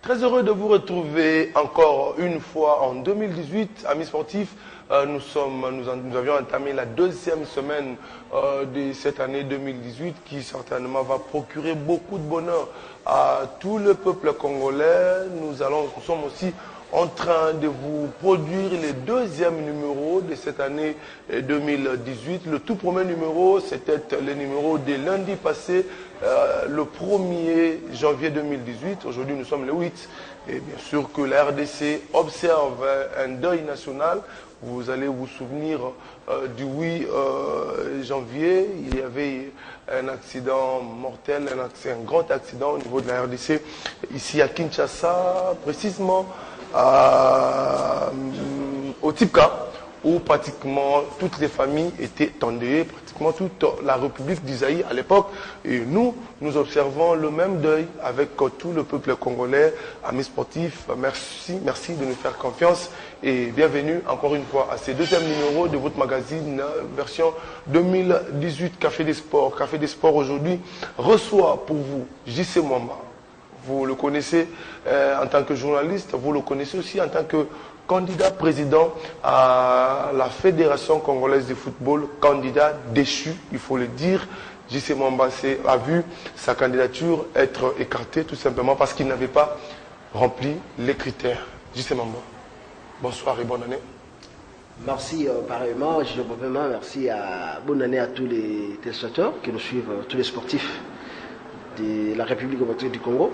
Très heureux de vous retrouver encore une fois en 2018, amis sportifs. Nous avions entamé la deuxième semaine de cette année 2018 qui certainement va procurer beaucoup de bonheur à tout le peuple congolais. Nous sommes aussi en train de vous produire le deuxième numéro de cette année 2018. Le tout premier numéro, c'était le numéro de lundi passé, le 1er janvier 2018. Aujourd'hui, nous sommes le 8. Et bien sûr que la RDC observe un deuil national. Vous allez vous souvenir du 8 janvier, il y avait un accident mortel, un grand accident au niveau de la RDC, ici à Kinshasa, précisément au Tipka, où pratiquement toutes les familles étaient endeuillées, pratiquement toute la République d'Isaïe à l'époque. Et nous observons le même deuil avec tout le peuple congolais. Amis sportifs, merci de nous faire confiance et bienvenue encore une fois à ce deuxième numéro de votre magazine version 2018 Café des Sports. Café des Sports aujourd'hui reçoit pour vous JC Mwamba. Vous le connaissez en tant que journaliste, vous le connaissez aussi en tant que candidat président à la Fédération congolaise de football, candidat déchu, il faut le dire. JC Mwamba a vu sa candidature être écartée tout simplement parce qu'il n'avait pas rempli les critères. JC Mwamba, bonsoir et bonne année. Merci pareillement, merci bonne année à tous les téléspectateurs qui nous suivent, tous les sportifs de la République démocratique du Congo.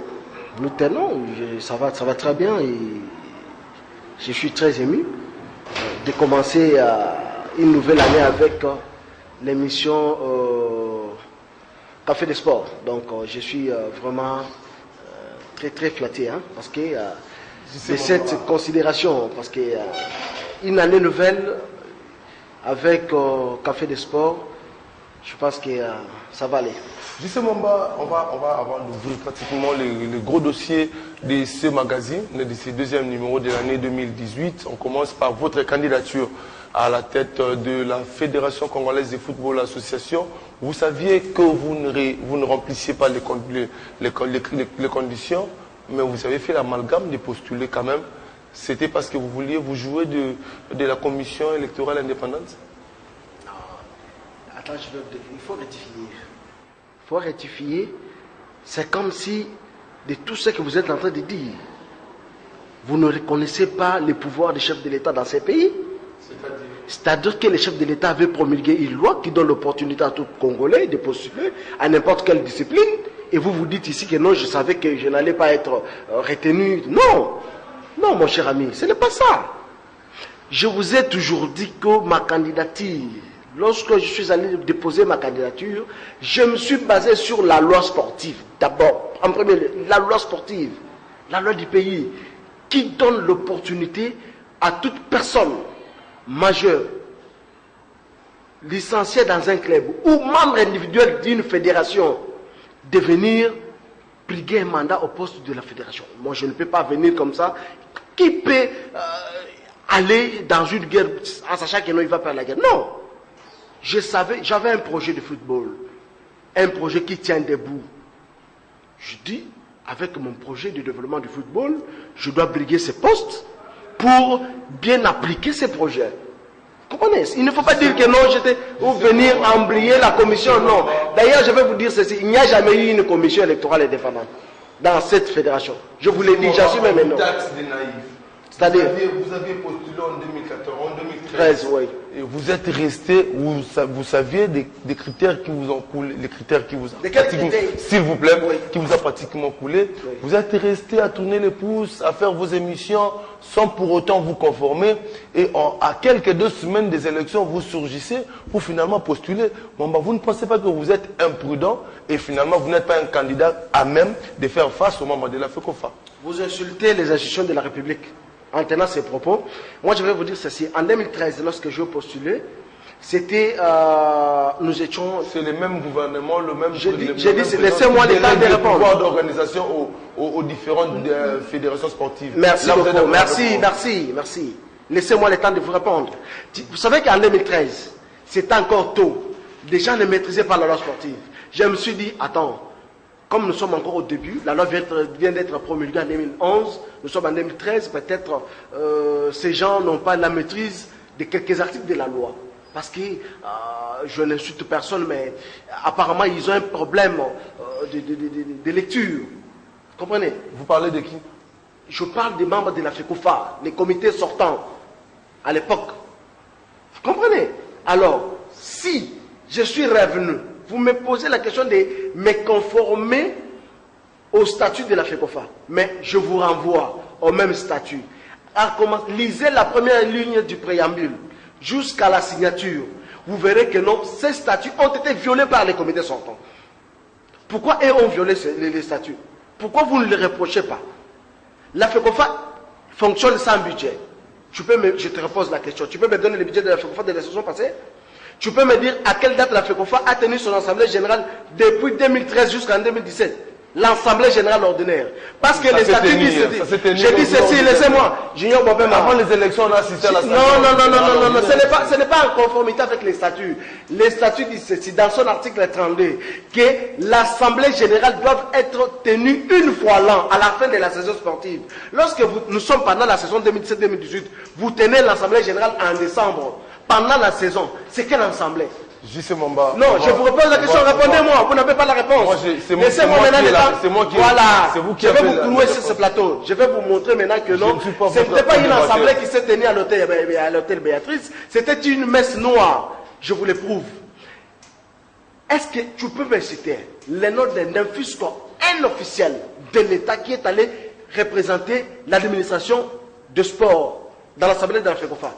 Nous tenons, ça va très bien et je suis très ému de commencer une nouvelle année avec l'émission Café des Sports. Donc je suis vraiment très flatté parce que de cette considération, parce que une année nouvelle avec Café des Sports, je pense que ça va aller. JC Mwamba, on va avant d'ouvrir pratiquement le gros dossier de ce magazine, de ce deuxième numéro de l'année 2018. On commence par votre candidature à la tête de la Fédération congolaise de football association. Vous saviez que vous ne remplissiez pas les conditions, mais vous avez fait l'amalgame de postuler quand même. C'était parce que vous vouliez vous jouer de la commission électorale indépendante? Non. Attends, il faut rectifier. Il faut rectifier, c'est comme si de tout ce que vous êtes en train de dire, vous ne reconnaissez pas le pouvoir des chefs de l'État dans ces pays. C'est-à-dire que les chefs de l'État avaient promulgué une loi qui donne l'opportunité à tout Congolais de postuler à n'importe quelle discipline. Et vous vous dites ici que non, je savais que je n'allais pas être retenu. Non, mon cher ami, ce n'est pas ça. Je vous ai toujours dit que ma candidature, lorsque je suis allé déposer ma candidature, je me suis basé sur la loi sportive. D'abord, en premier lieu, la loi sportive, la loi du pays, qui donne l'opportunité à toute personne majeure, licenciée dans un club ou membre individuel d'une fédération, de venir briguer un mandat au poste de la fédération. Moi, je ne peux pas venir comme ça. Qui peut aller dans une guerre en sachant qu'il ne va pas la guerre? Non. J'avais un projet de football, un projet qui tient debout. Je dis, avec mon projet de développement du football, je dois briguer ces postes pour bien appliquer ces projets. Vous comprenez? Il ne faut pas dire que non, ou venir embrayer la commission, non. D'ailleurs, je vais vous dire ceci, il n'y a jamais eu une commission électorale indépendante dans cette fédération. Je vous l'ai dit, j'assume maintenant. C'est-à-dire, vous aviez postulé en 2014, en 2013. Oui. Et vous êtes resté, vous saviez des critères qui vous ont coulé, les critères qui vous ont, s'il vous plaît, oui, qui vous a pratiquement coulé. Oui. Vous êtes resté à tourner les pouces, à faire vos émissions sans pour autant vous conformer. Et à quelques 2 semaines des élections, vous surgissez pour finalement postuler. Bon, vous ne pensez pas que vous êtes imprudent et finalement vous n'êtes pas un candidat à même de faire face aux membres de la FECOFA? Vous insultez les institutions de la République en tenant ces propos. Moi, je vais vous dire ceci. En 2013, lorsque j'ai postulé, c'était, nous étions... C'est le même gouvernement, le même... J'ai dit, laissez-moi le temps de répondre. Pouvoir d'organisation aux différentes fédérations sportives. Merci beaucoup. Merci. Laissez-moi le temps de vous répondre. Vous savez qu'en 2013, c'était encore tôt. Les gens ne maîtrisaient pas la loi sportive. Je me suis dit, attends, comme nous sommes encore au début, la loi vient d'être promulguée en 2011, nous sommes en 2013, peut-être ces gens n'ont pas la maîtrise de quelques articles de la loi. Parce que, je n'insulte personne, mais apparemment ils ont un problème de lecture. Vous comprenez? Vous parlez de qui? Je parle des membres de la FECOFA, les comités sortants, à l'époque. Vous comprenez? Alors, si je suis revenu, vous me posez la question de me conformer au statut de la FECOFA. Mais je vous renvoie au même statut. Lisez la première ligne du préambule jusqu'à la signature. Vous verrez que non, ces statuts ont été violés par les comités sortants. Pourquoi eux ont violé les statuts? Pourquoi vous ne les reprochez pas? La FECOFA fonctionne sans budget. Je te repose la question. Tu peux me donner le budget de la FECOFA de la saison passée? Tu peux me dire à quelle date la FECOFA a tenu son assemblée générale depuis 2013 jusqu'en 2017? L'assemblée générale ordinaire. Parce que les statuts disent ceci. J'ai dit ceci, laissez-moi. Junior Bobema. Avant les élections, on a assisté à la non. Ce n'est pas en conformité avec les statuts. Les statuts disent ceci, dans son article 32, que l'assemblée générale doit être tenue une fois l'an, à la fin de la saison sportive. Lorsque nous sommes pendant la saison 2017-2018, vous tenez l'assemblée générale en décembre. Pendant la saison, c'est quelle assemblée? Juste Momba. Non, je vous repose la question, répondez-moi, vous n'avez pas la réponse. Laissez-moi maintenant. Voilà, je vais vous clouer sur ce plateau. Je vais vous montrer maintenant que non, ce n'était pas une assemblée qui s'est tenue à l'hôtel Béatrice, c'était une messe noire. Je vous le prouve. Est-ce que tu peux me citer le nom d'un fisco, un officiel de l'État qui est allé représenter l'administration de sport dans l'assemblée de la FECOFA?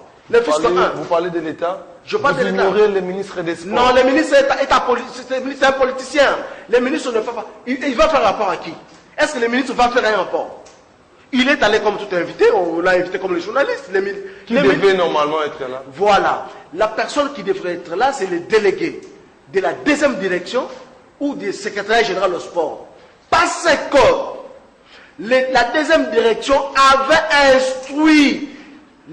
Vous parlez de l'État? Je parle de l'État. Vous ignorez le ministre des Sports. Non, le ministre est un politicien. Le ministre ne fait pas. Il va faire rapport à qui? Est-ce que le ministre va faire un rapport? Il est allé comme tout invité, on l'a invité comme les journalistes. Qui devait normalement être là? Voilà. La personne qui devrait être là, c'est le délégué de la deuxième direction ou du secrétaire général au sport. Parce que la deuxième direction avait instruit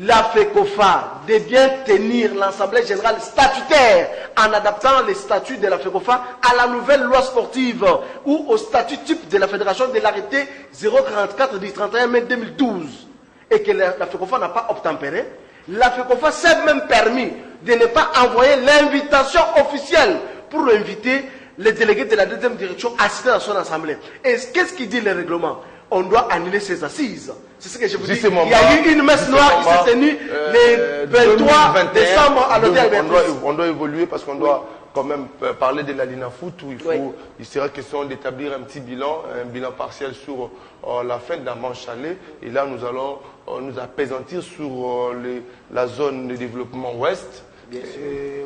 la FECOFA de bien tenir l'Assemblée générale statutaire en adaptant les statuts de la FECOFA à la nouvelle loi sportive ou au statut type de la Fédération de l'arrêté 044 du 31 mai 2012 et que la FECOFA n'a pas obtempéré. La FECOFA s'est même permis de ne pas envoyer l'invitation officielle pour inviter les délégués de la deuxième direction à assister à son assemblée. Et qu'est-ce qui dit le règlement? On doit annuler ses assises. C'est ce que je vous dis. Il y a eu une messe noire qui s'est tenue le 23 décembre à l'hôtel Béatrice. On doit évoluer parce qu'on doit quand même parler de la Lina Foot où il sera question d'établir un petit bilan, un bilan partiel sur la fin de la manche aller. Et là, nous allons nous apaisantir sur la zone de développement ouest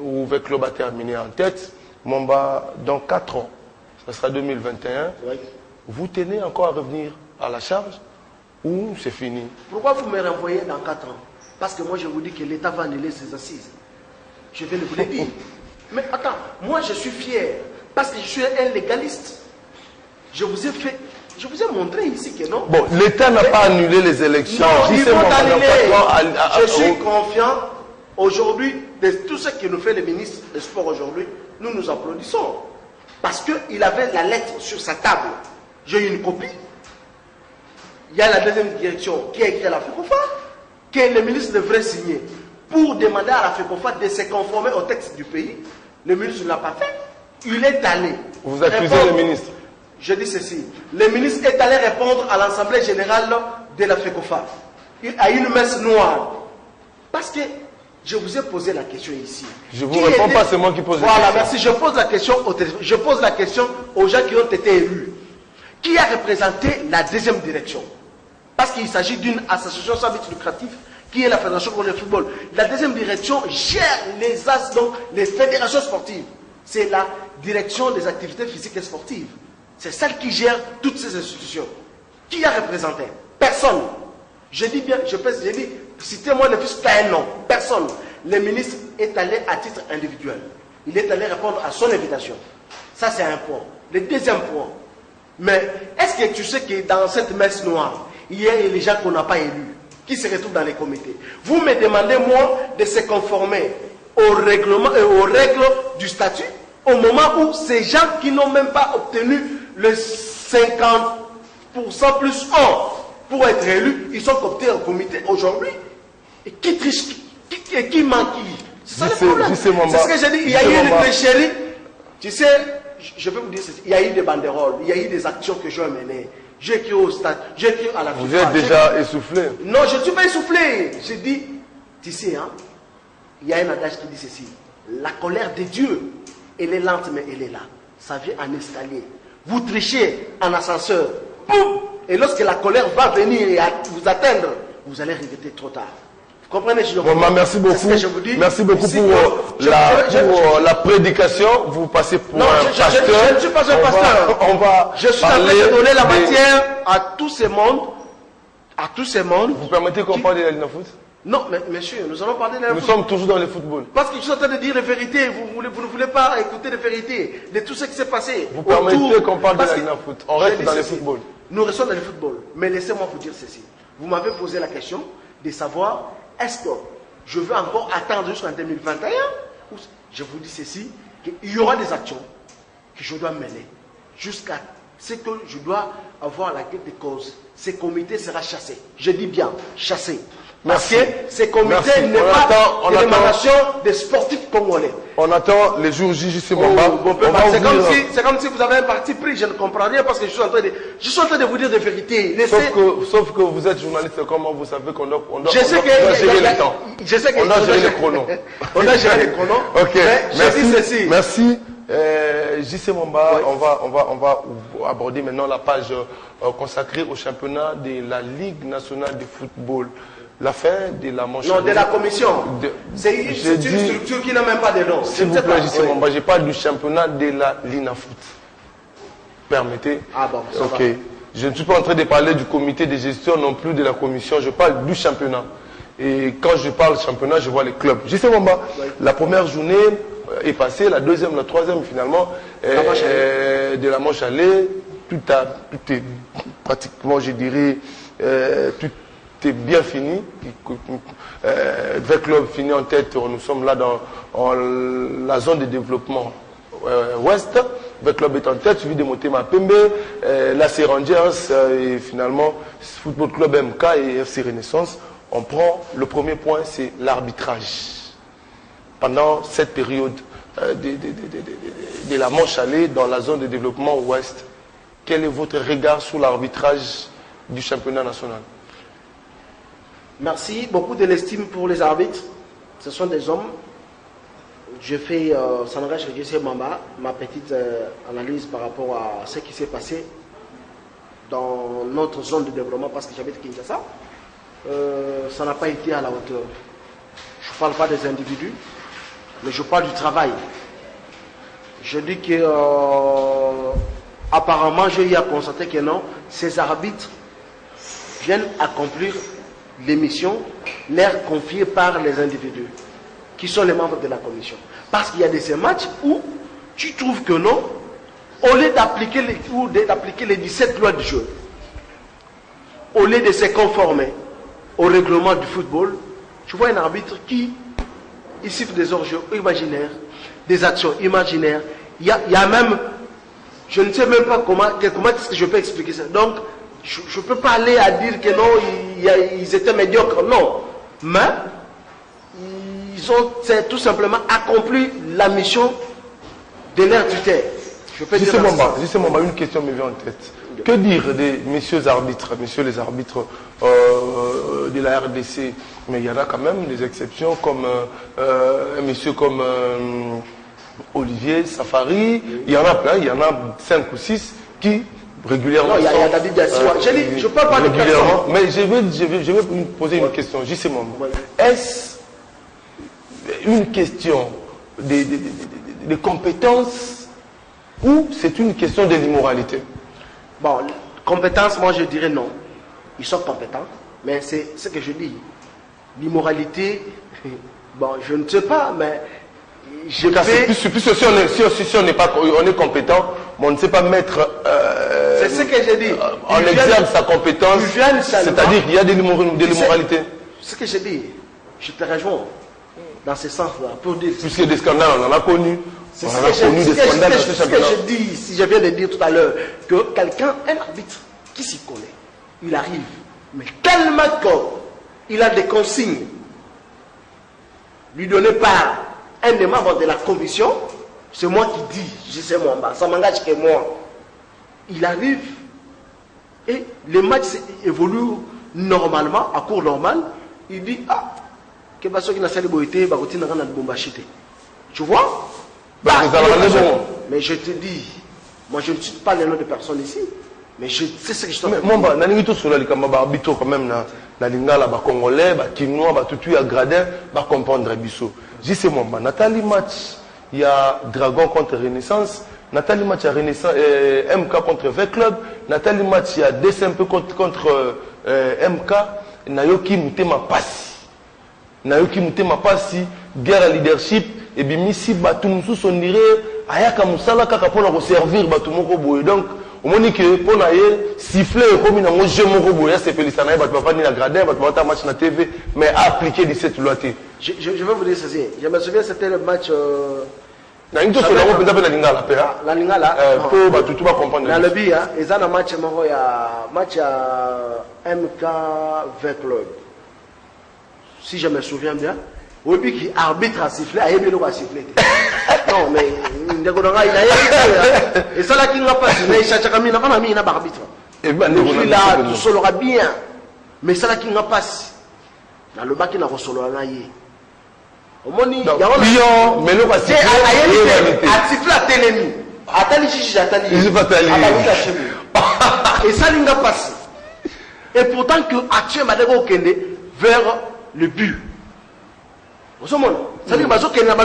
où le club a terminé en tête. Momba, dans 4 ans, ce sera 2021. Vous tenez encore à revenir à la charge ou c'est fini? Pourquoi vous me renvoyez dans 4 ans? Parce que moi je vous dis que l'État va annuler ses assises. Je vais vous le dire. Mais attends, moi je suis fier parce que je suis un légaliste. Je vous ai montré ici que non. Bon, l'État n'a pas annulé les élections. Non, ils vont annuler. Je suis confiant aujourd'hui de tout ce que nous fait le ministre des Sports aujourd'hui. Nous applaudissons. Parce qu'il avait la lettre sur sa table. J'ai eu une copie. Il y a la deuxième direction qui a écrit à la FECOFA que le ministre devrait signer pour demander à la FECOFA de se conformer au texte du pays. Le ministre ne l'a pas fait. Il est allé. Vous accusez le ministre? Je dis ceci. Le ministre est allé répondre à l'Assemblée générale de la FECOFA. Il a une messe noire. Parce que je vous ai posé la question ici. Je vous réponds pas, c'est moi qui pose la question. Voilà, merci. Je pose la question au téléphone. Je pose la question aux gens qui ont été élus. Qui a représenté la deuxième direction? Parce qu'il s'agit d'une association sans but lucratif qui est la Fédération pour le football. La deuxième direction gère les AS, donc les fédérations sportives. C'est la direction des activités physiques et sportives. C'est celle qui gère toutes ces institutions. Qui a représenté? Personne. Je dis bien, je dis, citez-moi le fils qu'un nom. Personne. Le ministre est allé à titre individuel. Il est allé répondre à son invitation. Ça, c'est un point. Le deuxième point. Mais est-ce que tu sais que dans cette messe noire, il y a les gens qu'on n'a pas élus, qui se retrouvent dans les comités? Vous me demandez, moi, de se conformer au règlement et aux règles du statut, au moment où ces gens qui n'ont même pas obtenu le 50% plus 1 pour être élu, ils sont cooptés au comité aujourd'hui. Et qui triche, qui manque qui? C'est ça le problème. C'est ce que j'ai dit. Il y a eu une tricherie. Tu sais, je vais vous dire ceci. Il y a eu des banderoles, il y a eu des actions que j'ai menées. J'ai écrit au stade, j'ai écrit à la FIFA. Vous êtes déjà essoufflé? Non, je ne suis pas essoufflé. J'ai dit, tu sais, hein, il y a un adage qui dit ceci. La colère de Dieu, elle est lente, mais elle est là. Ça vient en escalier. Vous trichez en ascenseur. Boum! Et lorsque la colère va venir et vous atteindre, vous allez regretter trop tard. Vous comprenez? Merci beaucoup. Que je vous dis. Merci beaucoup pour la prédication. Vous passez pour un pasteur. Je ne suis pas un pasteur. Je suis en train de donner la matière à tous ces mondes. À tous ces mondes. Vous permettez qu'on parle de la Ligue foot? Non, mais monsieur, nous allons parler de la Nous sommes toujours dans le football. Parce que je suis en train de dire les vérités. Vous ne voulez pas écouter les vérités de tout ce qui s'est passé. Vous permettez qu'on parle de la Ligue foot? On reste dans le football. Nous restons dans le football. Mais laissez-moi vous dire ceci. Vous m'avez posé la question de savoir est-ce que je veux encore attendre jusqu'en 2021 ou je vous dis ceci, qu'il y aura des actions que je dois mener jusqu'à ce que je dois avoir la quête de cause. Ces comités sera chassé. Je dis bien chassé. Parce que ces comités n'est pas une émanation des sportifs congolais. On attend les jours JC Mwamba. C'est comme si vous avez un parti pris. Je ne comprends rien parce que je suis en train de vous dire des vérités. Sauf que vous êtes journaliste, comment vous savez qu'on doit gérer le temps. On doit gérer les chronos. On doit gérer les chronos. Ok. Merci. JC Mwamba, on va aborder maintenant la page consacrée au championnat de la Ligue nationale de football. La fin de la manche. Non, de la commission. C'est une structure qui n'a même pas de nom. S'il vous plaît, JC Mwamba, je parle du championnat de la Linafoot. Permettez? Ah bon, ça ok. Va. Je ne suis pas en train de parler du comité de gestion non plus de la commission. Je parle du championnat. Et quand je parle championnat, je vois les clubs. JC Mwamba, la première journée est passée, la deuxième, la troisième finalement, de la manche allée. Tout est pratiquement, je dirais, tout est bien fini. 20 clubs finis en tête. Nous sommes là dans la zone de développement ouest. 20 clubs est en tête, suivi de Motema Pembe, la Rangers et finalement Football Club MK et FC Renaissance. On prend le premier point, c'est l'arbitrage. Pendant cette période de la manche allée dans la zone de développement ouest, quel est votre regard sur l'arbitrage du championnat national? Merci, beaucoup de l'estime pour les arbitres. Ce sont des hommes. Je fais, ça n'engage que JC Mwamba, ma petite analyse par rapport à ce qui s'est passé dans notre zone de développement parce que j'habite Kinshasa. Ça n'a pas été à la hauteur. Je ne parle pas des individus, mais je parle du travail. Je dis que apparemment, j'ai eu à constater que non, ces arbitres viennent accomplir les missions leur confiées par les individus qui sont les membres de la commission. Parce qu'il y a de ces matchs où tu trouves que non, au lieu d'appliquer les 17 lois du jeu, au lieu de se conformer au règlement du football, tu vois un arbitre qui siffle des hors-jeux imaginaires, des actions imaginaires. Il y a même, je ne sais même pas comment est-ce que je peux expliquer ça. Donc, je ne peux pas aller à dire que non, ils étaient médiocres, non. Mais, ils ont tout simplement accompli la mission de leur tutelle. Je peux dire ça. Justement, une question me vient en tête. Que dire des messieurs les arbitres de la RDC? Mais il y en a quand même des exceptions comme un monsieur comme Olivier Safari. Il y en a plein, il y en a 5 ou 6 qui régulièrement. Non, il y a David Yassua. Je ne parle pas de régulièrement. Mais je vais vous poser une question, justement. Est-ce une question de compétences ou c'est une question de l'immoralité? Bon, compétence, moi je dirais non. Ils sont compétents, mais c'est ce que je dis. L'immoralité, bon, je ne sais pas, mais je vais... Si on est compétent, mais on ne sait pas mettre... c'est ce que j'ai dit. On exerce sa compétence, c'est-à-dire qu'il y a de l'immoralité. Ce que j'ai dit, je te rejoins. dans ce sens-là, pour dire... Puisque des scandales, on en a connu. C'est ce que je dis, si je viens de dire tout à l'heure, que quelqu'un, un arbitre qui s'y connaît, il arrive, mais tellement qu'il a des consignes, lui donner par un des membres de la commission, c'est moi qui dis, je sais moi, ça m'engage que moi. Il arrive et le match évolue normalement, à cours normal, il dit, ah, que qui n'a pas de beauté, tu vois? Mais je te dis, moi je ne cite pas les noms de personnes ici, mais je sais ce que je t'en dis. Moi, je suis sur l'arbitre quand même, na lingala, ba congolais, ba kinois, ba tout à gradin, ba comprendre biso. Je sais moi, Nathalie match, il y a Dragon contre Renaissance, Nathalie match, il y a Renaissance, MK contre V-Club, Nathalie match, il y a DSMP contre MK, Nayoki Mutema Passi. Nayoki Mutema Passi, guerre à leadership, et bien ici, Batumsu son dirait, Ayaka Moussala Kaka pour la servir, Batumoko Boy. Donc, au moment que pour naïe, siffler comme une amoureuse, je m'en rebouille, c'est Pélissanaï, tu vas pas ni la gradin, tu vas pas match na TV, mais appliquer 17 lois. Je vais vous dire ceci. Je me souviens, c'était le match. La Lingala, la Lingala. Tu vas comprendre. Dans le but, ils ont un match, il y a match à MK V-Club. Si je me souviens bien. Oui, puis qui arbitre a sifflé, a aimé le siffler. Non, mais il a et ça là qui n'a pas mais il n'a pas mis un arbitre. Et bien, il là, tout seul aura bien. Mais ça là qui n'a pas dans le bac il a reçu l'anaïe. Au moins, il y a un mais le passé a sifflé à Télémi. Attali chichi, attali. Et ça il n'a pas. Et pourtant que Athieu m'a dit vers le but. Ça veut dire que n'a pas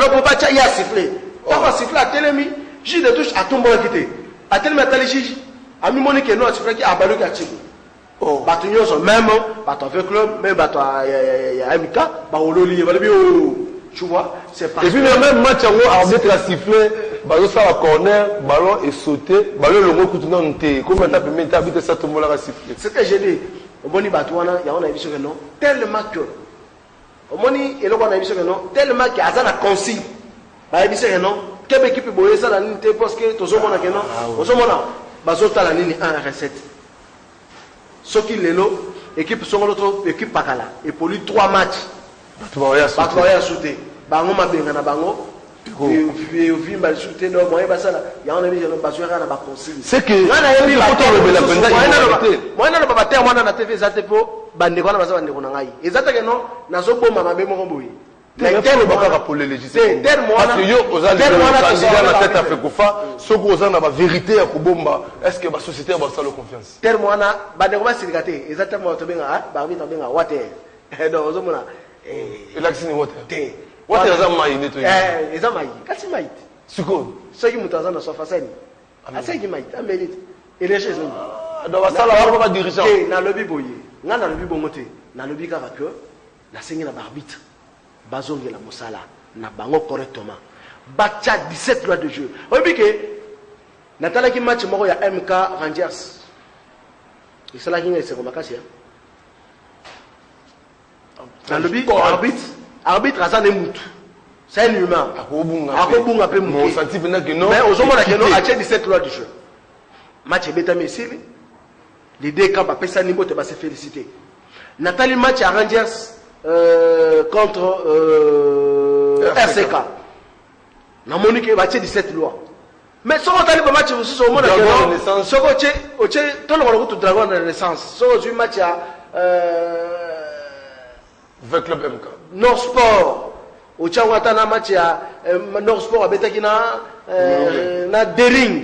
y a sifflé. Quand on siffle à Télémi, j'ai de touche à ton bon quitter. À Télémi à Télémi, à mi monique non sifflé qui a balu qui oh, batunyo sont même bato avec club, même bato à MK, ba ololi tu vois, c'est pas. Et puis le même match en arbitre a sifflé, ballon ça à corner, ballon est sauté, ballon le mot continue en té. Comment t'as permis d'habiter ça tout le monde a sifflé. C'est ce que j'ai dit. Au boni batouana, il y a on a vu ce que non, tellement que au moni et là on a vu ce que non, tellement que azana consigne. Ba vu ce que non, quelle équipe boyer ça la nité parce que tozo mona que non, tozo mona, bazo ta la nini 1 recette. Ce qui est là, équipe sont l'autre équipe Pakala. Et pour lui 3 matchs. Batoya sauté. Bango ma benga na bango. Et au film sauté non moyen basa là. Il y a on a mis le basoira na ba consigne. C'est que moi na ba terre moi na TV za tepo bande ko na basa bande ko na ngai. Ezata ke non na zo boma mabe mo boyi. Mais quel est le pour les législatives? Parce que yo aux candidat na tête Africofa, ce que aux na ba vérité à Kubomba, est-ce que la société va ça le confiance? Tel moana ba de ko ba sirikate, exactement to benga ba bi to benga water. Donc ozo mona et l'accès water. Water za mai ni to. Eza mai. Kasi mai. Suko. Ce qui mutaza na sofa sani. Asa ki mai, amelite. Et les choses. Donc ça là va dirigeant. Na lobby boye. Nga na lobby bongote. Na lobby ka que na sengi na arbitre. Bazonge la Moussala na bango correctement. Bacha 17 lois de jeu. Vous voyez que Nathalie qui match moko ya MK Rangers. Et cela qui est comme Makassia. Dans le but arbitre Azan et Moutou. C'est un humain. Akobunga pe Moutou. Mais aux hommes qui ont acheté 17 lois de jeu. Match beta mesili. Les deux camps après ça niveau te va se féliciter. Nathalie match à Rangers contre RCK. Na Monique va 17 lois. Mais si on a le match aussi au monde à Renaissance, si on a tout le monde Dragon de Renaissance, si on a match à avec club MK. Nord Sport, au Tchawatana match à Nord Sport à Betakina na Dering.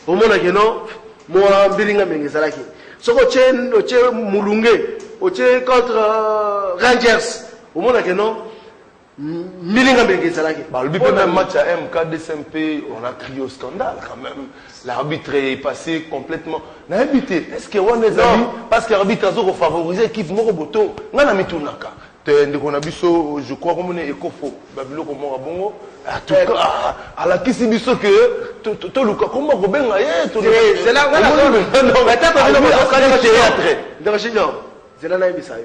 Au monde à Renaissance, moi Biringa Mengezalaki. Si on a Moulungue, contre Rangers, au monde que non, Milinga Begezalaki. Le même match à MK DSMP, on a crié au scandale quand même. L'arbitre est passé complètement. Est-ce que on est amis parce que l'arbitre a favorisé l'équipe Moroboto, on a mis tout naka. Je crois qu'on est écofo. Babilo comme Morabongo. En tout cas, à la Kissibiso que tout le cas, comment Robin a c'est là où on a théâtre. C'est là où on a dit ça.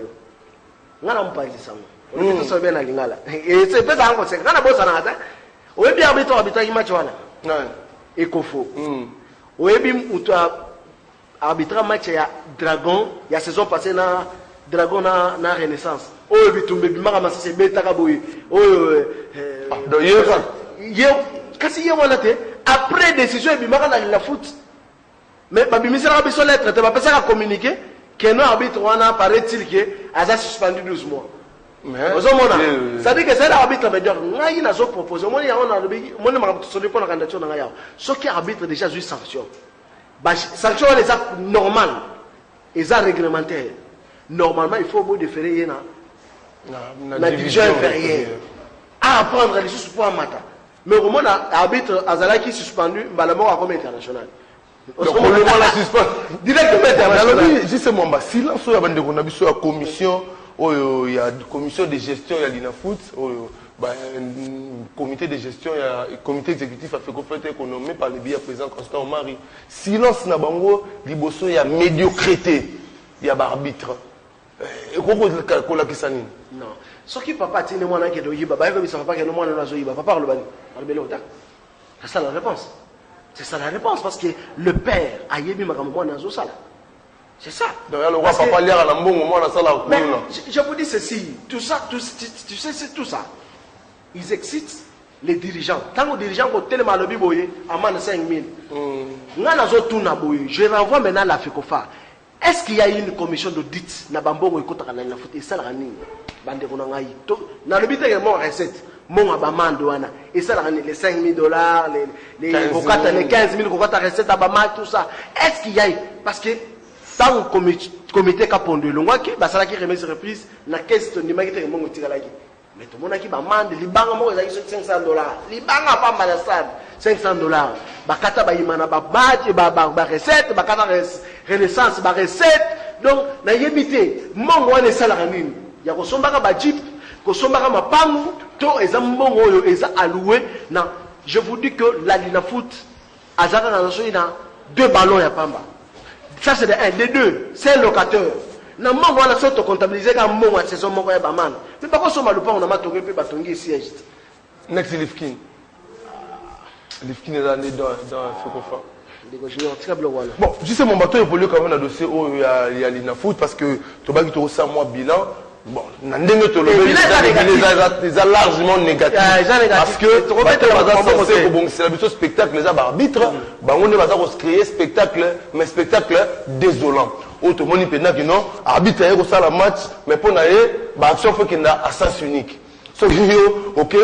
On ça bien à Lingala. Et c'est pas ça encore. C'est quand la bosse en a atteint. On est bien arbitre qui match wana. Et Kofo. On est bien arbitre match il y a Dragon. Il y a saison passée na Dragon na Renaissance. Oh et puis tombe bien ma c'est beta kaboui. Oh d'ailleurs kasi yo wana te après décision et bien la foot. Mais babi misera biso lettre te ba pesa ka communiquer que non arbitre wana paraît-il que a suspendu 12 mois. Ça dit que c'est l'arbitre qui dire ngai na zo proposer moi ya on a moi ma solution pour la candidature na ya ce qui arbitre déjà eu sanction bah sanction les actes normal les actes réglementaires normalement il faut déférer na division inférieure à apprendre les choses pour matin mais au moment l'arbitre azala qui suspendu bah la mort à comme international donc on le la suspend directement international justement bah silence ya bande ko na biso ya commission. Il y a une commission de gestion, il y a l'INAFOOT, comité de gestion, il y a un comité exécutif nommé par le biais président Constant Omari. Silence na bango, liboso il y a médiocrité, il y a arbitre. Et comment la kisani? Non. Ce qui papa tient moi là qui doit y ba ba comme ça papa qui no moi na zo y ba papa le bani. C'est ça la réponse. C'est ça la réponse parce que le père a yebi makambo moi na zo sala. C'est ça. D'ailleurs, le roi papa lire à la mbongo, moi, la salle à mais je vous dis ceci, tout ça, tu sais, c'est tout ça. Ils excitent les dirigeants. Tant que les dirigeants ont tellement le biboye, à moins de 5 000. Je renvoie maintenant la FECOFA. Est-ce qu'il y a une commission d'audit na bambongo écoute à la foot et ça la rani bande konangai to na le bité mon recette mon abamando wana et ça la les 5 000 $, les 15 000 recette abama tout ça. Est-ce qu'il y a parce que tant que comité capondo longwaki basala qui remet reprise na caisse de nimaki te mongo tikalaki mais tout monde qui ba mande libanga mo ezaki $500 libanga pa malasad $500 bakata ba imana ba bati ba recette bakata renaissance ba recette donc na yebité mongo wana sala nini ya ko sombaka ba jeep ko sombaka mapangu to eza mongo oyo eza alloué na je vous dis que la l'INAFOOT azaka na so ina 2 ballons ya pamba. Ça c'est de 1, de 2, c'est un locateur. Na mongo wana soto comptabiliser ka mongo ya saison moko ya baman. Mais pas ko soma lupa on a matongi pe batongi siège. Next Lifkin. Lifkin est allé dans Fekofa. Bon, juste mon bateau évolue quand même dans le dossier où il y a l'INAFOOT parce que Tobaki to ça mois bilan. Bon, Nandenge to le les a largement négatifs. Parce que c'est l'habitude spectacle les arbitres, on va créer spectacle mais spectacle désolant. Autre monde pendant que non, arbitre est au la match mais pour n'aller action faut qu'il a à sens unique. OK,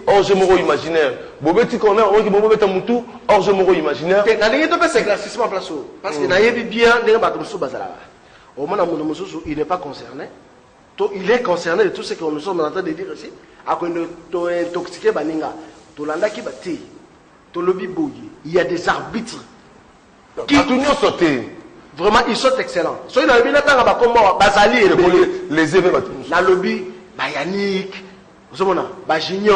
or je me imaginaire. Bobeti qu'on a on qui bobeta mutu or je me imaginaire. Nandenge to pas éclaircissement place parce que nayebi bien ndenge bato musu bazala. Au moins, il n'est pas concerné. Il est concerné de tout ce que nous sommes en train de dire ici. Il y a des arbitres qui vraiment ils sont excellents. Les événements. La lobby, Yannick, Junior,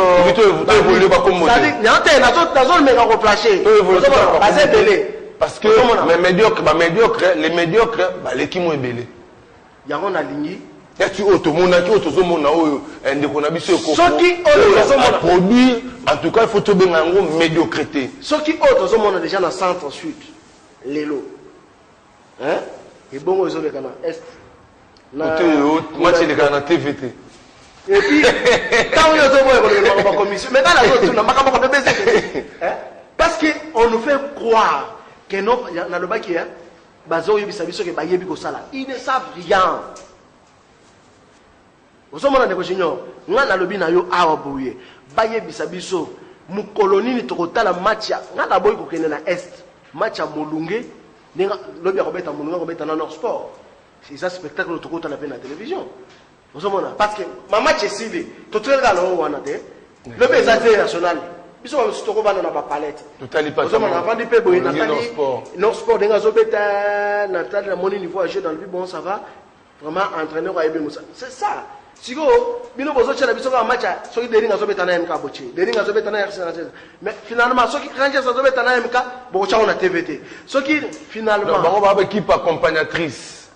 parce que les médiocres, l'équipe est belle. Il y a un aligné. Il y a tout le monde qui produit, en tout cas, il faut tout bien en médiocrité. Ceux qui ont déjà dans le centre sud, les lots. Hein? Et bon, ils ont les canaux est. Moi, c'est les canaux TVT. Et puis, quand ils ont la commission, maintenant, parce qu'on nous fait croire que non, dans le bac, ils ne savent rien. Vous avez dit que nous avons lobby na yo awa bouye. Baye bisabiso mu colonie ni tokotala match ya ngala boy ko kene na est match ya Molunge ninga lobby ya kobeta Molunge kobeta na Nord Sport. C'est ça spectacle tokotala pe na télévision. Vous avez parce que ma match est ciblé. To trela lo wana te. Le BZT national. Biso ba sitoko bana na ba palette. Totali pas. Vous avez vendu pe boy na Nord Sport ninga zo beta na tali na moni niveau à jouer dans le bon ça va. Vraiment entraîneur à Moussa. C'est ça. Si vous avez un match, ceux qui dérinent à Zobetana MK, dérinent à Zobetana RCN. Mais finalement, ceux qui rangent à Zobetana MK, on a TVT. Ceux qui finalement. On va avoir une équipe accompagnatrice.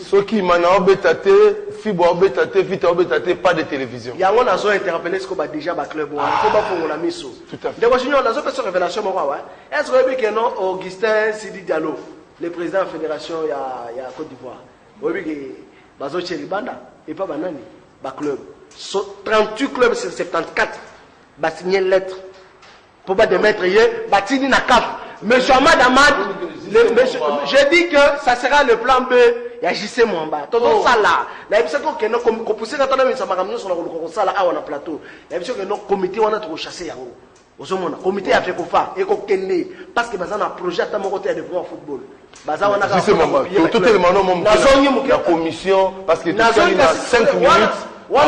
Ceux qui m'ont obétaté, fibre obétaté, vite obétaté, pas de télévision. Il y a un autre interpellé ce qu'on a déjà dans club. Il faut pas faire la mise. Tout à fait. Donc, on a une révélation. Est-ce que non Augustin Sidi Diallo, le président de la fédération, il y a Côte d'Ivoire. Oui, que Bazo Cheribanda et pas Banani, club. 38 clubs sur 74, va signer une lettre pour pas de mettre hier, va signer na CAF. Monsieur Ahmad Ahmad, je dis que ça sera le plan B. Il y a JC Mwamba. Tout ça là. Il y a que nous comme pousser quand on a mis ça magamio sur le ça là on a plateau. Il y a que nous comité on a trop chassé yango. Osomona comité a fait kofa et ko kende parce que bazana projet à mon côté de voir football. Baza on a JC Mwamba. Tout le monde la commission parce que tout ça il a 5 minutes. Moi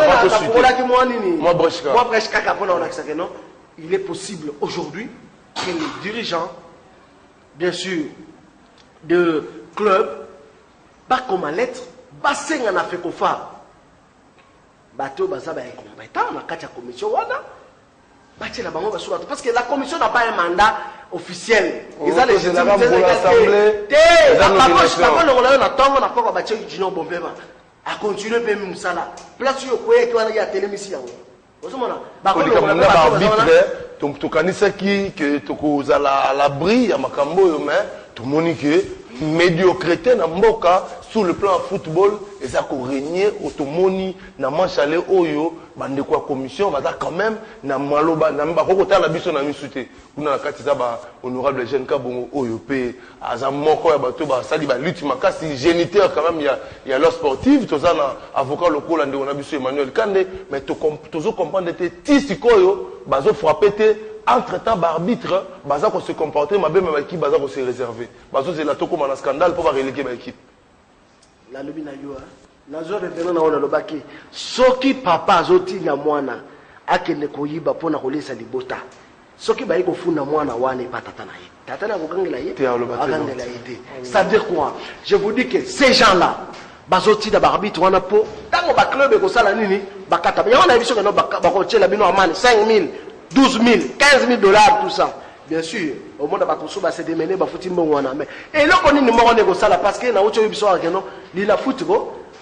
il est possible aujourd'hui que les dirigeants, bien sûr, de club, pas comme à lettre, bassin en Afrique au phare. Bateau Bazaba est compétent, on a 4 commissions. Parce que la commission n'a pas un mandat officiel. Ils ont les à continuer à faire ça là. Place où il y a la télévision. Tu connais ce qui est à l'abri, à Makambo, tout le monde est médiocrité dans Mboka sur le plan football et ça a régné automoni na manche aller oyo bande quoi commission va quand même na maloba na mbakota la biso na misute kuna na kati za ba honorable jeune kabongo oyo pe azamoko ya bato ba sali ba lutte makasi géniteur quand même il y a leur sportif tout ça na avocat local ande on a biso Emmanuel Kande mais tozo comprendre te tisikoyo bazo frapper entre-temps, l'arbitre, baza ko se comporter, ma belle équipe, baza ko se réserver. Bazo c'est la toko mana scandale pour reléguer ma équipe. La lobi na yo, na zo revenant na ona lobaki. Soki papa zoti na mwana akende koyiba pona kolesa libota. Soki ba yiko funa mwana wane pa tata na ye. Tata na kokangela ye. Akangela ye. Ça veut dire quoi? Je vous dis que ces gens-là bazoti da arbitre wana po tango ba club ko sala nini bakata. Ya wana biso no bako tshela bino amane 5000 12 000, 15 000 dollars, tout ça. Bien sûr, au monde va se démener, va foutre mais et là, on est numéro négociable parce que dans autre chose, il a foutu,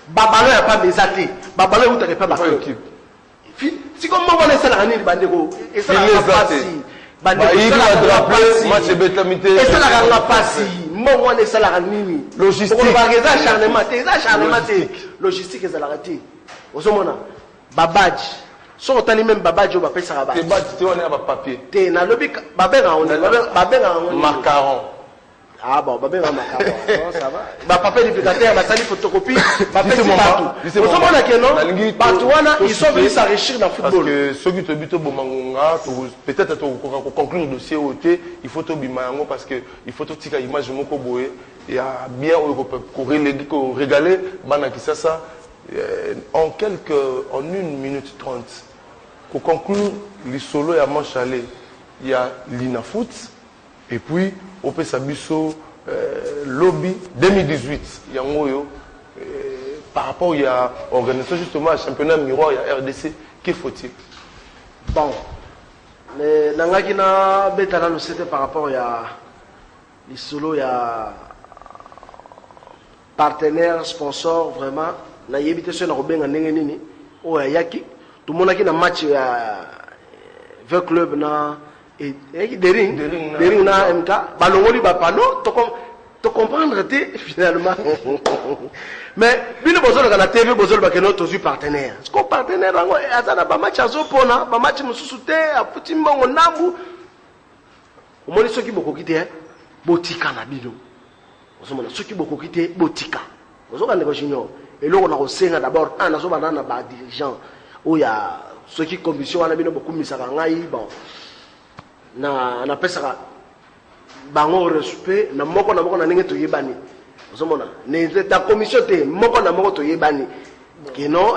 Babalo n'a pas mes athées. Babalo n'a pas ma équipe. Si comme on est là, on bandego, et ça n'a pas si. Il a drapé, match de bétamité. Et ça n'a pas si. Moi, on est là, logistique. On va regarder acharnement, logistique, ça l'a raté. Au moment, Babadj. Si on a même Babadjo, on va faire ça. Tu as un papier. Tu as un macaron. Ah bon, Babéra macaron. Ça va. Papier duplicateur, ma salle photocopie. Papier c'est partout. Ils sont venus s'enrichir dans le football. Parce que ceux qui te butent au Bomangonga, peut-être pour conclure le dossier OT, il faut te bimango parce que il faut te tirer l'image de Moko Boé. Il y a bien pour régaler, Banakisasa. En 1 minute 30, pour conclure les solos à manche aller, il y a l'Inafoot et puis au Pesabiso Lobby 2018. Il y a un par rapport il y a organisation justement à championnat miroir, il y a RDC. Qu'est-ce faut-il? Bon, Nangakina Betala nous c'était par rapport il y a les solos, il y a partenaires, sponsors vraiment. Na yebite so na kobenga ndenge nini o yaki tout monde qui na match ya 20 club na dering na MK balongoli ba pano to comprendre finalement mais bino bozolo na TV bozolo ba keno to partenaire ce qu'on partenaire ngo azana ba match azopona ba match mususu te aputi mbongo nambu omoni soki bokokite botika na bino osomona soki bokokite botika ozoka ndeko junior. Et là, on a aussi d'abord un dirigeant où il y a ceux qui commission on a bien beaucoup mis ça bon na appelle ça bango respect na moko na ninge to yebani ozomona ne ta commission te moko na moko to yebani que non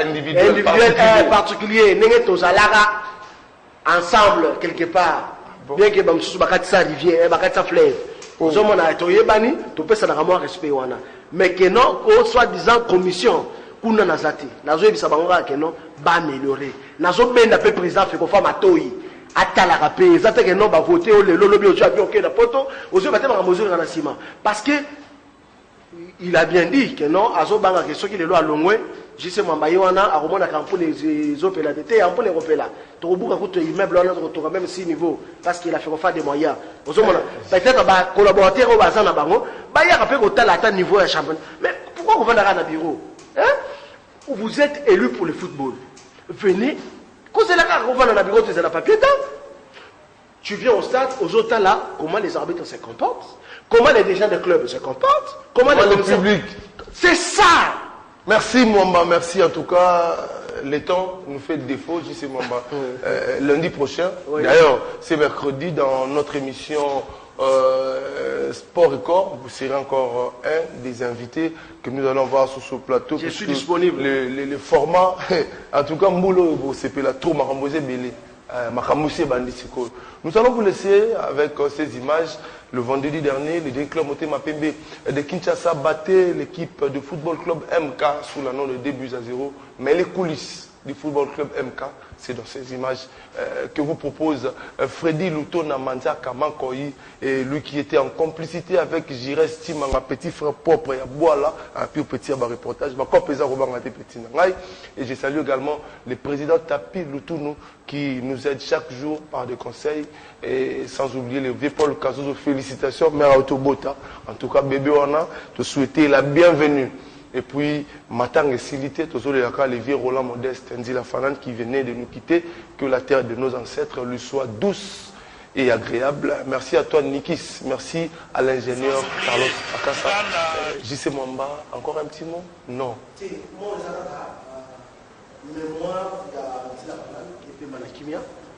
individuel particulier ninge to zalaka ensemble quelque part bien que bamsusu bakati sa rivière bakati sa fleuve ozomona to yebani to pesa na moi respect wana. Mais que non, soit disant commission, kuna nazati, nazo ebisa bangoka que non, ba améliorer. Nazo benda pe président fait qu'on fa matoi, atala rapé, zate que non ba voter au le lobby au jabi OK na poto, ozo batema mesure na sima. Parce que il a bien dit que non, Azobanga, que ceux qui le loient à Longwe, je sais, Mambayoana, à Romana, pour les opéras d'été, pour les repélas. Toroubouk a coûté immeuble, on a même 6 niveaux, parce qu'il a fait faire des moyens. Peut-être que collaborateur au Bazan à Bango, il y a un peu de niveau à championnat. Mais pourquoi vous venez à un bureau? Vous êtes élu pour le football. Venez, quand c'est là qu'on va dans le bureau, tu es à la papier, tu viens au stade, aux autres là, comment les arbitres se comportent, comment les dirigeants des clubs se comportent, comment le public. C'est ça. Merci Mwamba, merci en tout cas. Le temps nous fait défaut, je sais Mwamba. Lundi prochain, d'ailleurs, c'est mercredi dans notre émission Sport et Corps. Vous serez encore un des invités que nous allons voir sur ce plateau. Je suis disponible. Le format, en tout cas, Mboulo, c'est la tour Marambosé Belé. Nous allons vous laisser avec ces images. Le vendredi dernier, le directeur Motema Pembe de Kinshasa battait l'équipe du Football Club MK sous le nom de 2-0. Mais les coulisses du Football Club MK, c'est dans ces images que vous propose Freddy Lutona Manza Kamankoyi, et lui qui était en complicité avec Jires Timanga, petit frère propre et à Boala, un peu petit reportage. Et je salue également le président Tapi Lutunou qui nous aide chaque jour par des conseils, et sans oublier le vieux Paul Kazozo. Félicitations, mère Autobota. En tout cas, bébé Wana, te souhaiter la bienvenue. Et puis, Matang et Silité, le vieux Roland Modeste, Nzila Fanan qui venait de nous quitter, que la terre de nos ancêtres lui soit douce et agréable. Merci à toi, Nikis. Merci à l'ingénieur Carlos Akassa. JC Mwamba, encore un petit mot? Non.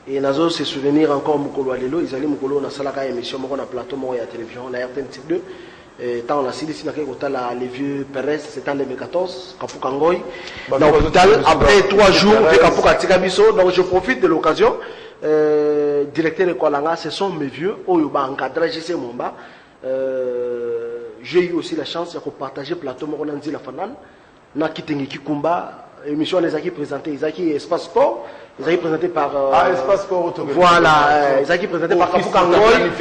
Et Nazo se souvenir encore Mukolo Alelo, ils allaient Mukolo na salaka émission moko na plateau moko ya télévision la RTN2. Tant on a signé les vieux Perez, c'était en 2014, Kapouka Ngoy. Après 3 jours, Kapouka Tikabiso. Donc je profite de l'occasion. Directeur de Kolanga, ce sont mes vieux. Oyoba encadré JC Mwamba. J'ai eu aussi la chance de partager le plateau Moronanzi la Fanan. Na Kitengi Kikumba. Émission les acquis présentés, Isaki Espace Sport, les acquis présentés par Espace Sport. Voilà, les acquis présentés par Kapouka Ngoy.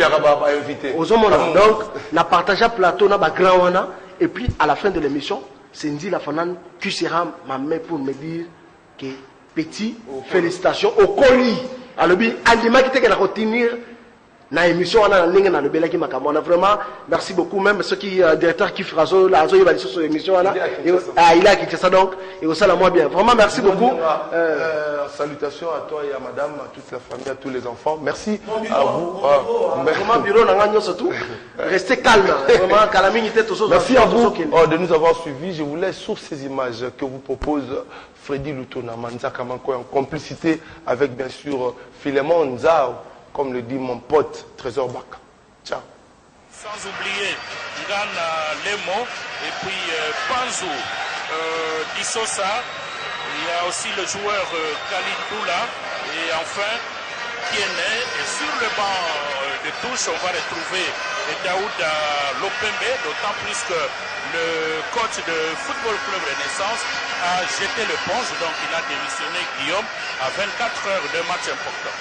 Donc, on a partagé le plateau, on a grand wana, et puis à la fin de l'émission, c'est Ndi la Fanan qui sera ma main pour me dire que petit, félicitations au colis. Alors, Andima qui était retenir dans l'émission, on a vraiment, merci beaucoup, même ceux qui, directeur qui fera la sur l'émission, il a quitté ça donc, et au ça la moi bien. Vraiment, merci beaucoup. Salutations à toi et à madame, à toute la famille, à tous les enfants. Merci à vous. Vraiment, bureau, surtout. Restez calme. Vraiment, merci à vous de nous avoir suivis. Je vous laisse sur ces images que vous propose Freddy Lutona Manza Kamanko en complicité avec bien sûr Philemon Nzao, comme le dit mon pote Trésor Baka. Ciao. Sans oublier Ngana Lemo et puis Panzo Dissosa. Il y a aussi le joueur Khalid Doula. Et enfin, Kiene. Et sur le banc de touche, on va retrouver Daouda Lopembe, d'autant plus que le coach de Football Club Renaissance a jeté l'éponge. Donc il a démissionné Guillaume à 24 heures de match important.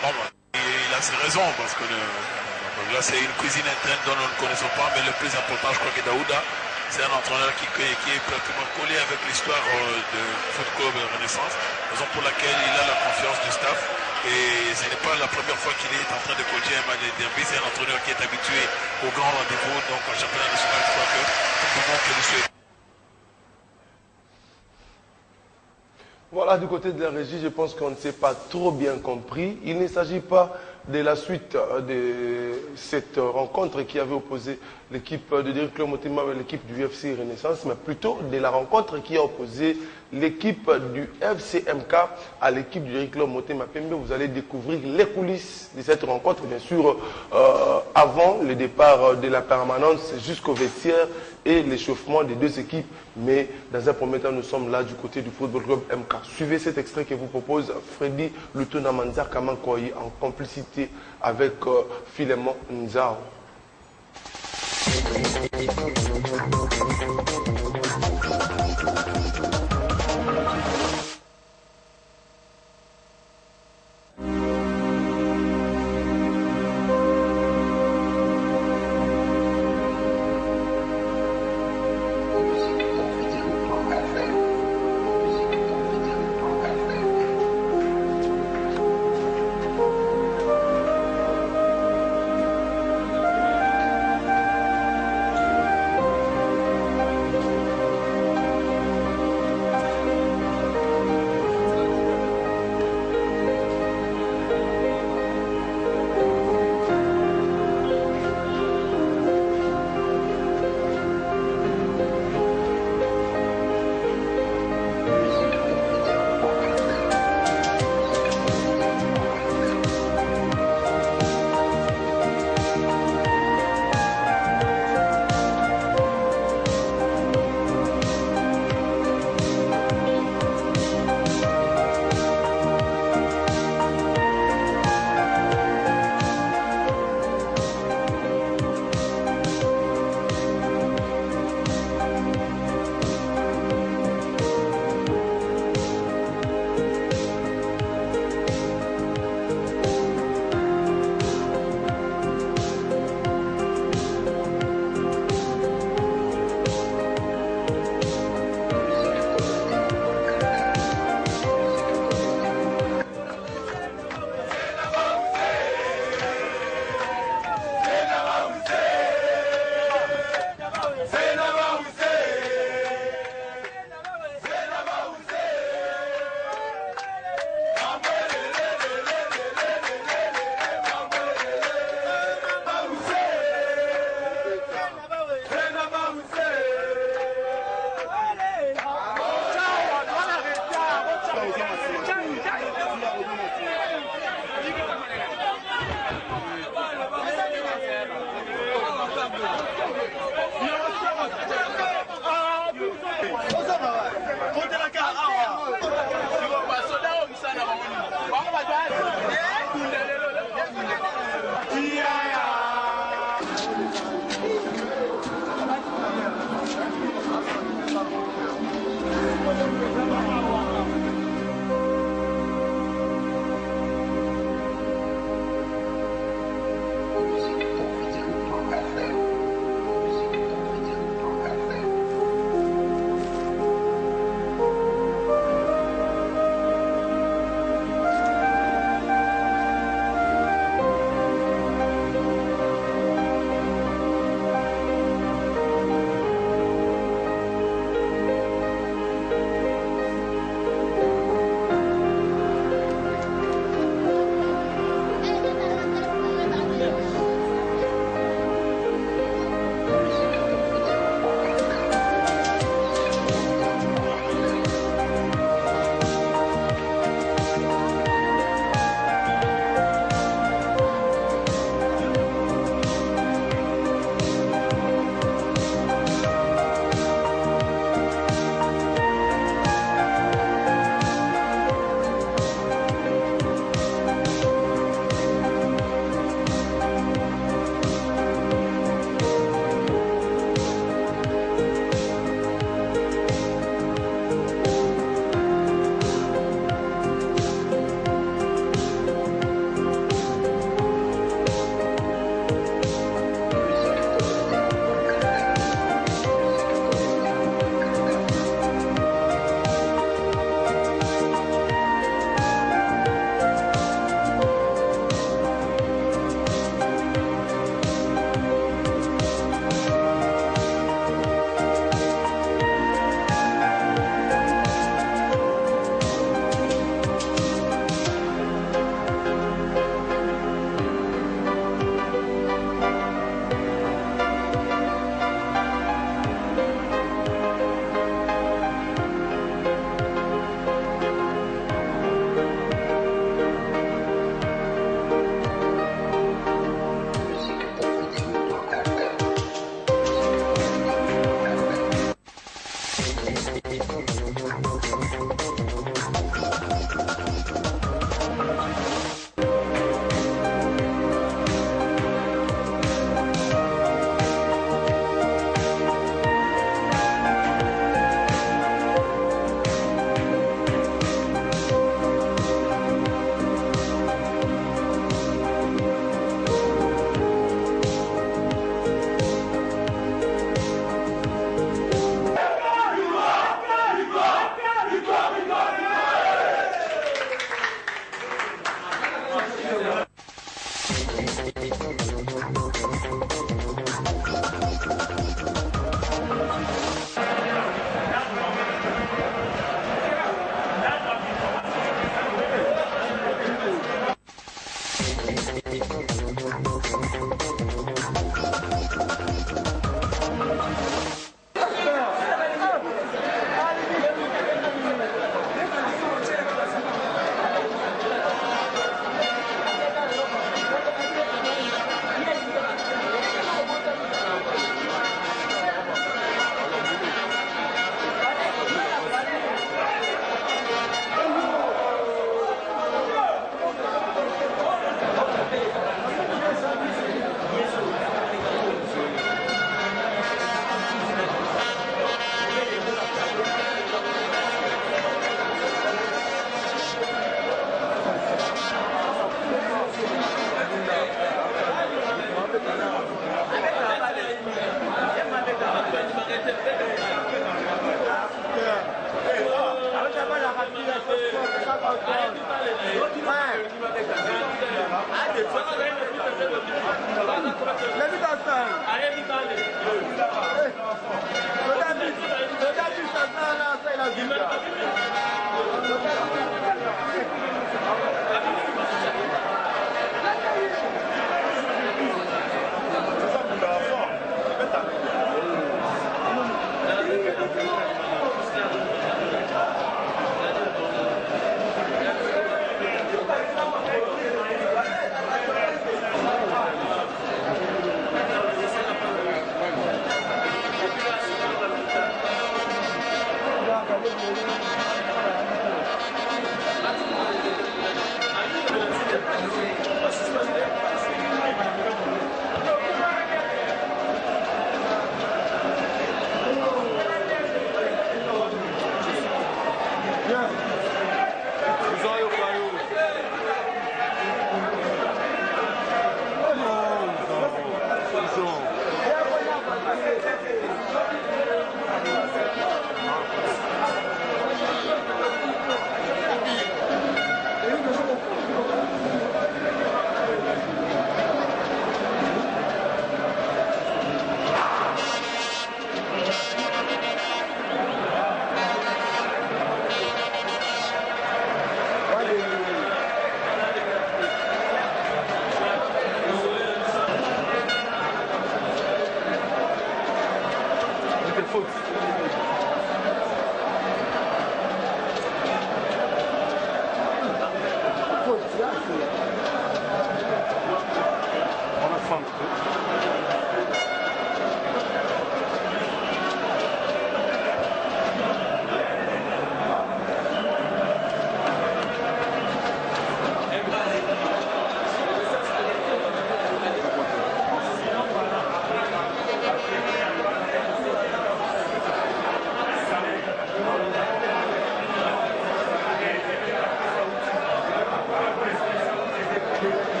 Bon, il a ses raisons parce que là c'est une cuisine interne dont nous ne connaissons pas, mais le plus important je crois que Daouda, c'est un entraîneur qui est pratiquement collé avec l'histoire de Football Club Renaissance, raison pour laquelle il a la confiance du staff et ce n'est pas la première fois qu'il est en train de coacher un match de derby, c'est un entraîneur qui est habitué au grand rendez-vous, donc en championnat national je crois que tout le monde le souhaite. Voilà, du côté de la régie, je pense qu'on ne s'est pas trop bien compris. Il ne s'agit pas de la suite de cette rencontre qui avait opposé l'équipe de Derrick Club Motema et l'équipe du FC Renaissance, mais plutôt de la rencontre qui a opposé l'équipe du FCMK à l'équipe du Derrick Club Motema Pembe. Vous allez découvrir les coulisses de cette rencontre, bien sûr, avant le départ de la permanence jusqu'au vestiaire et l'échauffement des deux équipes. Mais dans un premier temps, nous sommes là du côté du Football Club MK. Suivez cet extrait que vous propose Freddy Lutona Manza Kamankoyi en complicité avec Philemon Nzao.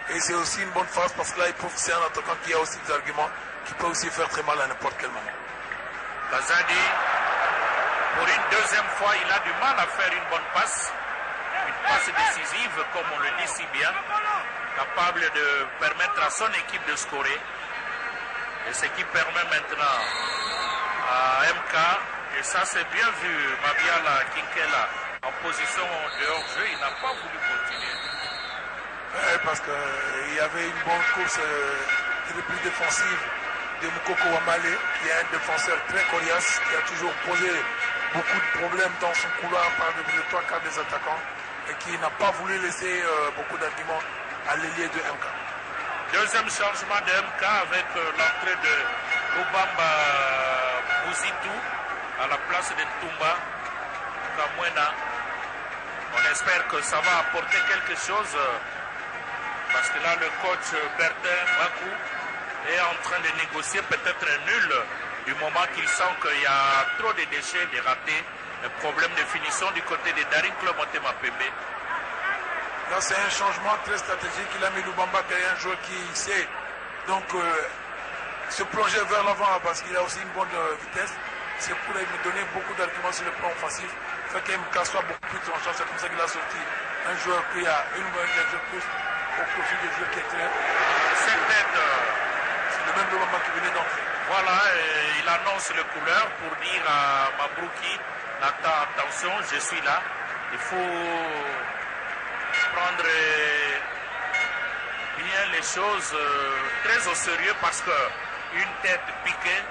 Et c'est aussi une bonne phase parce que là, il prouve que c'est un attaquant qui a aussi des arguments qui peut aussi faire très mal à n'importe quel moment. Kazadi, pour une deuxième fois, il a du mal à faire une bonne passe. Une passe décisive, comme on le dit si bien, capable de permettre à son équipe de scorer. Et ce qui permet maintenant à MK, et ça c'est bien vu, Mabiala Kinkela, en position de hors-jeu, il n'a pas voulu continuer. Parce qu'il y avait une bonne course de plus défensive de Moukoko Wamale, qui est un défenseur très coriace, qui a toujours posé beaucoup de problèmes dans son couloir par les 3/4 des attaquants et qui n'a pas voulu laisser beaucoup d'arguments à l'ailier de MK. Deuxième changement de MK avec l'entrée de Lubamba Bouzitou à la place de Tumba Kamwena. On espère que ça va apporter quelque chose. Parce que là, le coach Bertin Makou est en train de négocier peut-être un nul du moment qu'il sent qu'il y a trop de déchets, de ratés, un problème de finition du côté de Daring Club Motema Pembe. Là, c'est un changement très stratégique. Il a mis Lubamba, qui est un joueur qui sait donc se plonger vers l'avant parce qu'il a aussi une bonne vitesse. C'est pour lui donner beaucoup d'arguments sur le plan offensif. Fait qu'MK soit beaucoup plus tranchant. C'est comme ça qu'il a sorti un joueur qui a une bonne plus au profit des joueurs qui est très. C'est le même Lubamba qui venait d'entrer. Voilà, et il annonce le couleur pour dire à Mabrouki, attention, je suis là. Il faut prendre bien les choses très au sérieux parce qu'une tête piquée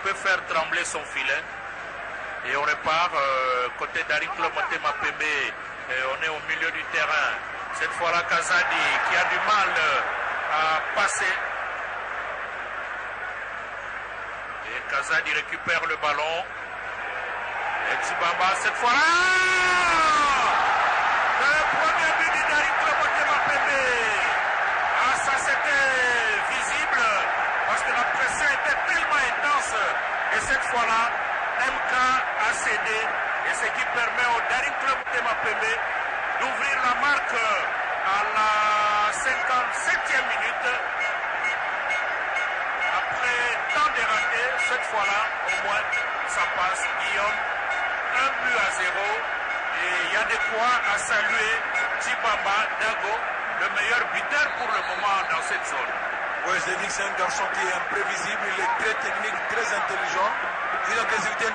peut faire trembler son filet. Et on repart côté Daring Club Motema Pembe. On est au milieu du terrain. Cette fois-là, Kazadi qui a du mal à passer. Et Kazadi récupère le ballon. Et Tsibamba, cette fois-là, le premier but du Daring Club Motema Pembe. Ah, ça c'était visible parce que la pression était tellement intense. Et cette fois-là, MK a cédé. Et ce qui permet au Daring Club Motema Pembe d'ouvrir la marque à la 57e minute. Après tant de ratés, cette fois-là, au moins, ça passe. Guillaume, 1-0. Et il y a de quoi à saluer Tsibamba Dago, le meilleur buteur pour le moment dans cette zone. Oui, je dis que c'est un garçon qui est imprévisible, il est très technique, très intelligent. Il a des idées.